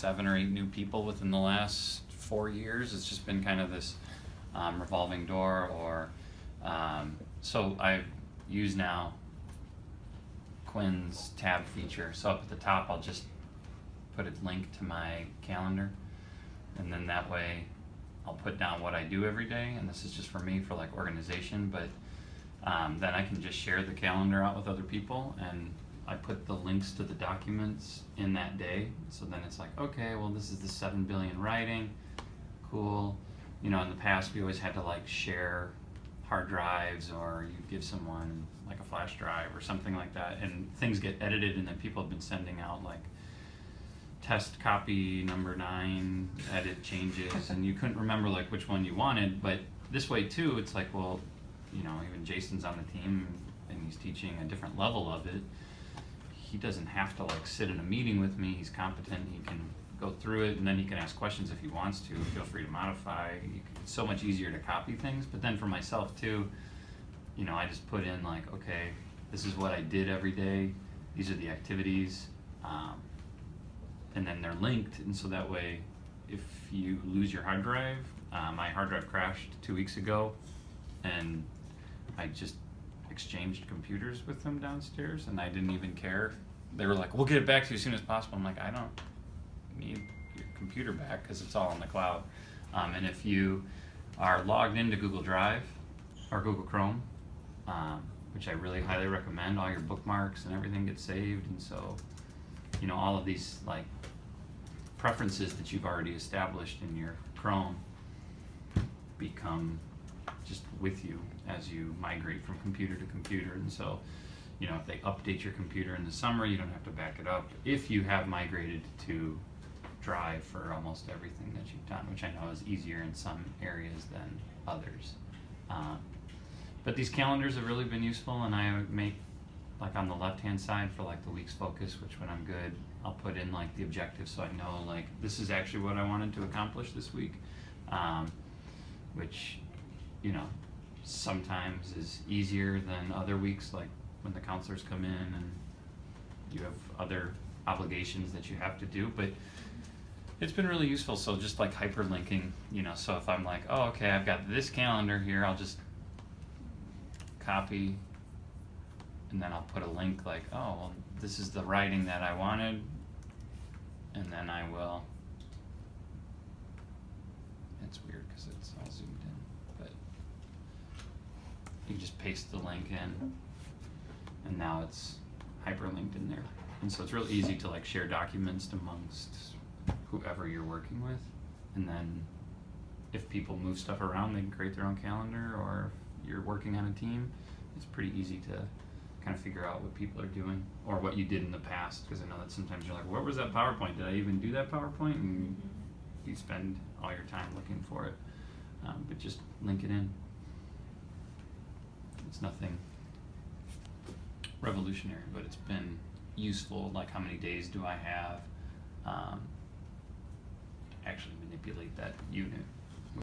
7 or 8 new people within the last 4 years. It's just been kind of this revolving door, or so I use now Quinn's tab feature. So up at the top, I'll just put a link to my calendar, and then that way I'll put down what I do every day, and this is just for me for like organization, but then I can just share the calendar out with other people, and I put the links to the documents in that day. So then it's like, okay, well, this is the 7 billion writing, cool. You know, in the past we always had to like share hard drives, or you give someone like a flash drive or something like that, and things get edited, and then people have been sending out like test copy number 9 edit changes, and you couldn't remember like which one you wanted. But this way too, it's like, well, you know, even Jason's on the team and he's teaching a different level of it. He doesn't have to like sit in a meeting with me. He's competent. He can go through it, and then he can ask questions if he wants to. Feel free to modify. It's so much easier to copy things. But then for myself too, you know, I just put in like, okay, this is what I did every day. These are the activities, and then they're linked. And so that way, if you lose your hard drive, my hard drive crashed 2 weeks ago, and I just exchanged computers with them downstairs, and I didn't even care. They were like, we'll get it back to you as soon as possible. I'm like, I don't need your computer back because it's all in the cloud. And if you are logged into Google Drive or Google Chrome, which I really highly recommend, all your bookmarks and everything gets saved. And so, you know, all of these like preferences that you've already established in your Chrome become just with you as you migrate from computer to computer. And so, you know, if they update your computer in the summer, you don't have to back it up if you have migrated to Drive for almost everything that you've done, which I know is easier in some areas than others. But these calendars have really been useful, and I make like on the left hand side for like the week's focus, which when I'm good, I'll put in like the objectives, so I know like this is actually what I wanted to accomplish this week, which, you know, sometimes is easier than other weeks, like when the counselors come in and you have other obligations that you have to do. But it's been really useful. So just like hyperlinking, you know, so if I'm like, oh, okay, I've got this calendar here, I'll just copy, and then I'll put a link like, oh, well, this is the writing that I wanted, and then I will, it's weird because it's all zoomed in, but you just paste the link in, and now it's hyperlinked in there. And so it's real easy to like share documents amongst whoever you're working with, and then if people move stuff around, they can create their own calendar, or if you're working on a team, it's pretty easy to kind of figure out what people are doing or what you did in the past, because I know that sometimes you're like, where was that PowerPoint? Did I even do that PowerPoint? And you spend all your time looking for it, but just link it in. It's nothing revolutionary, but it's been useful. Like, how many days do I have? Actually manipulate that unit